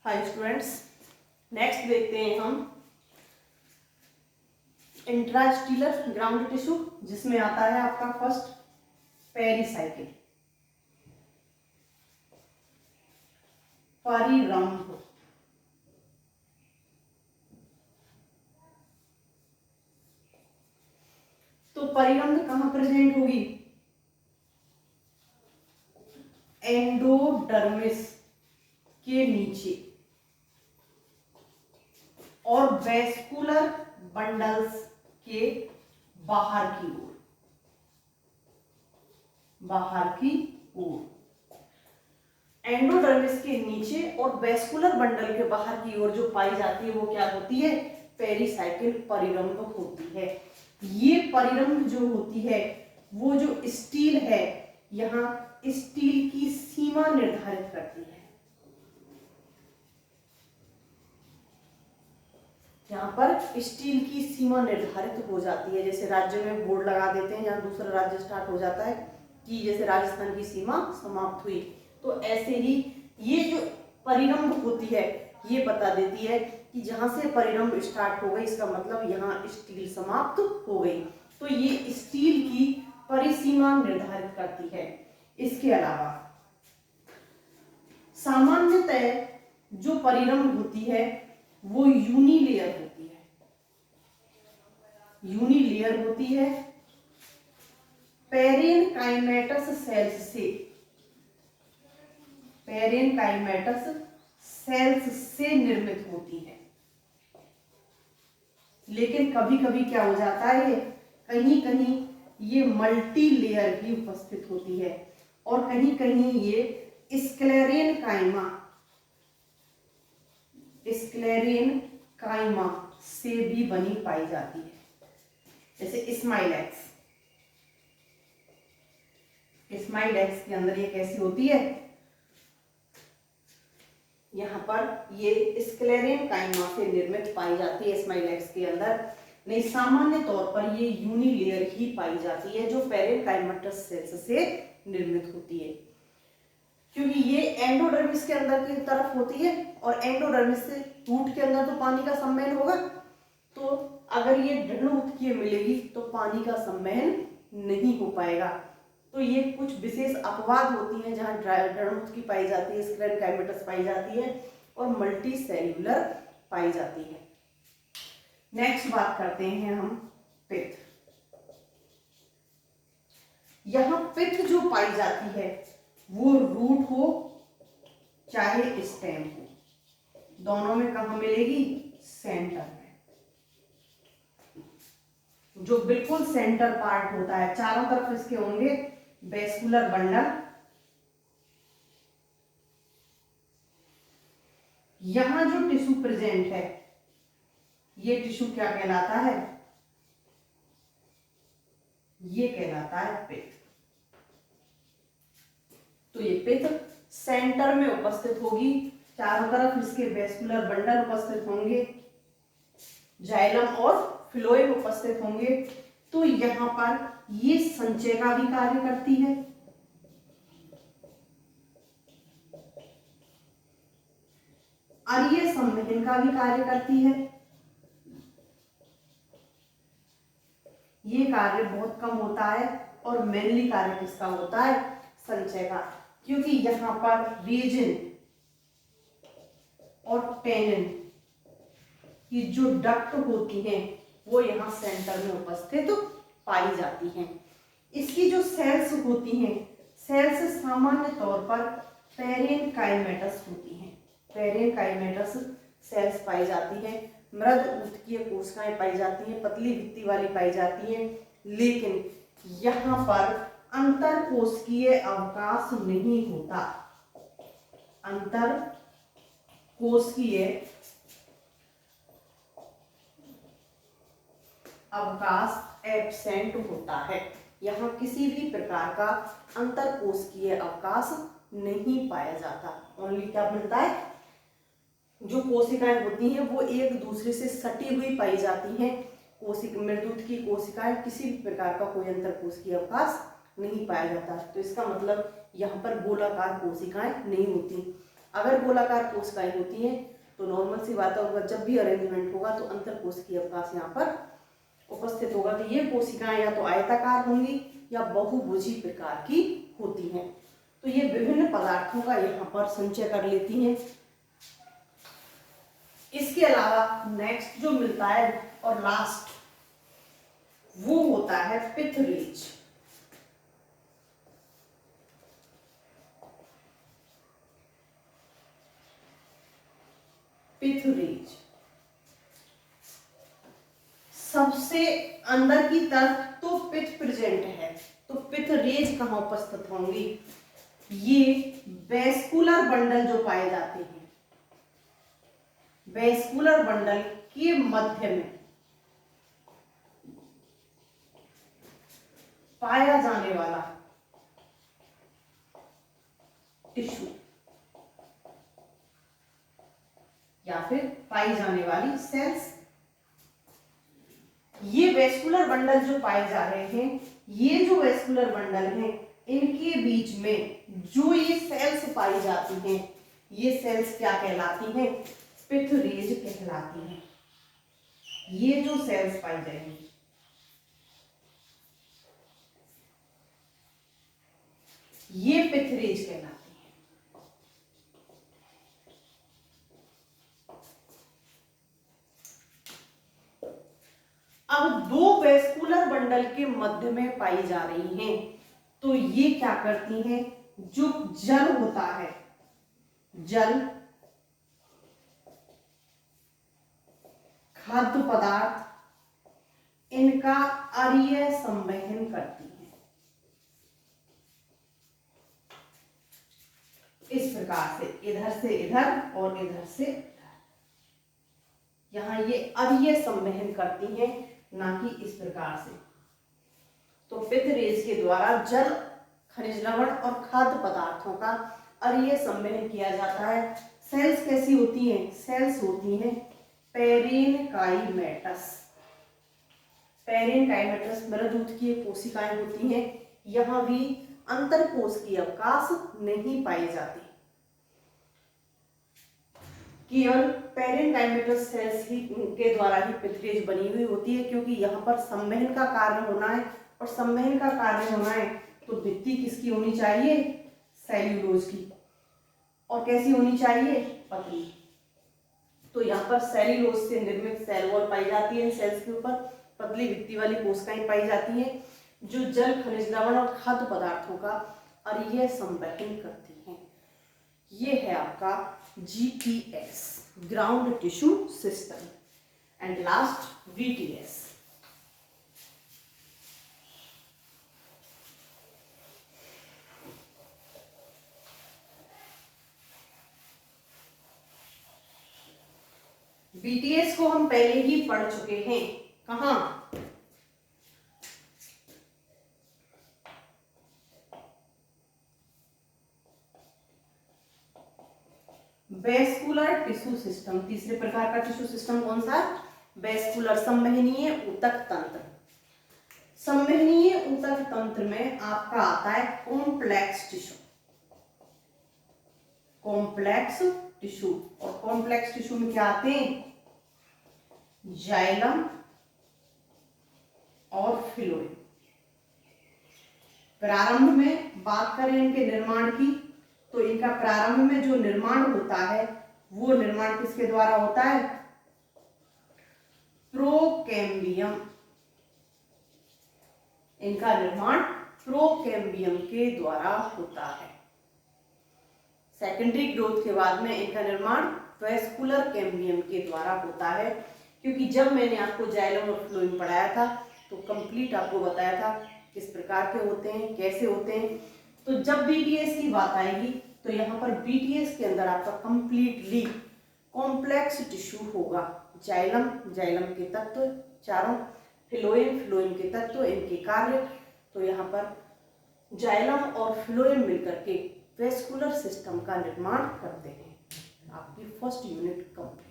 Hi students, next देखते हैं हम इंट्रास्टीलर ग्राउंड टिश्यू, जिसमें आता है आपका फर्स्ट पेरिसाइकिल, परिरंभ। तो परिरंभ कहां प्रेजेंट होगी? एंडोडर्मिस के नीचे और वेस्कुलर बंडल्स के बाहर की ओर, एंडोडर्मिस के नीचे और वेस्कुलर बंडल के बाहर की ओर जो पाई जाती है वो क्या होती है? पेरिसाइकिल परिरंभ होती है। ये परिरंभ जो होती है वो जो स्टील है, यहाँ स्टील की सीमा निर्धारित करती है। यहाँ पर स्टील की सीमा निर्धारित हो जाती है। जैसे राज्य में बोर्ड लगा देते हैं, यहाँ दूसरा राज्य स्टार्ट हो जाता है कि जैसे राजस्थान की सीमा समाप्त हुई, तो ऐसे ही ये जो परिरंभ होती है ये बता देती है कि जहां से परिरंभ स्टार्ट हो गई, इसका मतलब यहाँ स्टील समाप्त हो गई। तो ये स्टील की परिसीमा निर्धारित करती है। इसके अलावा सामान्यतः जो परिरंभ होती है वो यूनिलेयर होती है। यूनिलेयर होती है पेरेनकाइमेटस सेल्स से, पेरेनकाइमेटस सेल्स से निर्मित होती है। लेकिन कभी कभी क्या हो जाता है, कहीं कहीं ये मल्टी लेयर भी उपस्थित होती है और कहीं कहीं ये स्क्लेरेनकाइमा से भी बनी पाई जाती है। जैसे स्माइलैक्स के अंदर ये कैसी होती है? यहाँ पर ये स्क्लेरेनकाइमा से निर्मित पाई जाती है स्माइलैक्स के अंदर। नहीं, सामान्य तौर पर ये यूनिलेयर ही पाई जाती है जो पेरेनकाइमेटस सेल्स से निर्मित होती है, क्योंकि ये एंडोडर्मिस के अंदर की तरफ होती है और एंडोडर्मिस से रूट के अंदर तो पानी का संवहन होगा। तो अगर ये ऋण मिलेगी तो पानी का संवहन नहीं हो पाएगा। तो ये कुछ विशेष अपवाद होती हैं जहां ऋण पाई जाती है, स्क्लेरेनकाइमेटस पाई जाती है और मल्टी सेल्यूलर पाई जाती है। नेक्स्ट बात करते हैं हम पित्त। यहां पित्त जो पाई जाती है वो रूट हो चाहे स्टेम हो, दोनों में कहां मिलेगी? सेंटर में। जो बिल्कुल सेंटर पार्ट होता है, चारों तरफ इसके होंगे वेस्कुलर बंडल। यहां जो टिश्यू प्रेजेंट है ये टिश्यू क्या कहलाता है? ये कहलाता है पित्त। तो ये पित्त सेंटर में उपस्थित होगी, चारों तरफ इसके वेस्कुलर बंडल उपस्थित होंगे, जाइलम और फ्लोएम उपस्थित होंगे। तो यहां पर ये संचय का भी कार्य करती है और ये संवहन का भी कार्य करती है। ये कार्य बहुत कम होता है और मेनली कार्य किसका होता है? संचय का, क्योंकि यहां पर रीजन और टेनिन की जो डक्ट होती हैं वो यहाँ सेंटर में उपस्थित पाई जाती हैं। इसकी जो सेल्स होती हैं, सेल्स सामान्य तौर पर पेरेनकाइमेटस होती हैं। पेरेनकाइमेटस सेल्स पाई जाती हैं। मृद ऊतकीय कोशिकाएं पाई जाती हैं, पतली भित्ति वाली पाई जाती हैं। लेकिन यहाँ पर अंतर कोशिकीय अवकाश नहीं होता। अंतर कोशिकीय अवकाश एब्सेंट होता है। यहाँ किसी भी प्रकार का अंतर कोशिकीय अवकाश नहीं पाया जाता। ओनली क्या मिलता है? जो कोशिकाएं होती हैं वो एक दूसरे से सटी हुई पाई जाती हैं। मृदूत की कोशिकाएं, किसी भी प्रकार का कोई अंतर कोशिकीय अवकाश नहीं पाया जाता। तो इसका मतलब यहाँ पर गोलाकार कोशिकाएं नहीं होती। अगर गोलाकार कोशिकाएं होती हैं तो नॉर्मल सी बात है, जब भी अरेंजमेंट होगा तो अंतर कोशिकीय अवकाश यहाँ पर उपस्थित होगा। तो ये कोशिकाएं या तो आयताकार होंगी या बहुभुजी प्रकार की होती हैं। तो ये विभिन्न पदार्थों का यहाँ पर संचय कर लेती हैं। इसके अलावा नेक्स्ट जो मिलता है और लास्ट वो होता है पिथरेज। पिथरेज सबसे अंदर की तरफ तो पिथ प्रेजेंट है, तो पिथरेज कहाँ उपस्थित होंगी? ये वेस्कुलर बंडल जो पाए जाते हैं, वेस्कुलर बंडल के मध्य में पाया जाने वाला टिश्यू या फिर पाई जाने वाली सेल्स, ये वेस्कुलर बंडल जो पाए जा रहे हैं, ये जो वेस्कुलर बंडल हैं इनके बीच में जो ये सेल्स पाई जाती हैं, ये सेल्स क्या कहलाती हैं? पिथरेज कहलाती हैं। ये जो सेल्स पाई जाएंगी ये पिथरेज कहलाती हैं। अब दो वेस्कुलर बंडल के मध्य में पाई जा रही हैं, तो ये क्या करती हैं? जो जल होता है, जल, खाद्य पदार्थ, इनका अरीय संवहन करती हैं। इस प्रकार से इधर से इधर और इधर से इधर, यहां ये अरीय संवहन करती हैं, ना कि इस प्रकार से। तो पिथरेज के द्वारा जल, खनिज लवण और खाद्य पदार्थों का अरीय संवहन किया जाता है। सेल्स कैसी होती हैं? सेल्स होती हैं पेरेनकाइमेटस। पेरेनकाइमेटस मृदुतकीय कोशिकाएं होती हैं। यहां भी अंतर कोशिकीय अवकाश नहीं पाए जाते, केवल पेरेनकाइमेटस सेल्स ही के द्वारा ही पिथरेज बनी हुई होती है, क्योंकि यहाँ पर संवहन का कार्य होना है, और संवहन का कार्य होना है तो भित्ति किसकी होनी चाहिए? सेल्यूलोज की। और कैसी होनी चाहिए? पतली। तो यहाँ पर सेल्यूलोज से निर्मित सेल वॉल पाई जाती है, सेल्स के ऊपर पतली भित्ति वाली कोशिकाएं पाई जाती हैं, जो जल, खनिज लवण और खाद्य पदार्थों का अरीय संवहन करती हैं। ये है आपका GPS, ground tissue system, and last BTS. BTS को हम पहले ही पढ़ चुके हैं। कहां? Vascular tissue system. तीसरे प्रकार का टिश्यू सिस्टम कौन सा? वेस्कुलर, संवहनीय ऊतक तंत्र। संवहनीय ऊतक तंत्र में आपका आता है कॉम्प्लेक्स टिश्यू, कॉम्प्लेक्स टिश्यू। और कॉम्प्लेक्स टिश्यू में क्या आते हैं? जाइलम और फिलोएम। प्रारंभ में बात करें इनके निर्माण की, तो इनका प्रारंभ में जो निर्माण होता है वो निर्माण किसके द्वारा होता है? प्रोकेम्बियम। इनका निर्माण प्रोकेम्बियम के द्वारा होता है। सेकेंडरी ग्रोथ के बाद में इनका निर्माण वेस्कुलर कैम्बियम के द्वारा होता है, क्योंकि जब मैंने आपको जाइलम और फ्लोएम पढ़ाया था तो कंप्लीट आपको बताया था किस प्रकार के होते हैं, कैसे होते हैं। तो जब बीटीएस की बात आएगी तो यहाँ पर बीटीएस के अंदर आपका कंप्लीटली कॉम्प्लेक्स टिश्यू होगा। जाइलम, जाइलम के तत्व चारों, फिलोएम, फिलोएम के तत्व, इनके कार्य। तो यहाँ पर जाइलम और फिलोएम मिलकर के वेस्कुलर सिस्टम का निर्माण करते हैं। आपकी फर्स्ट यूनिट कंप्लीट।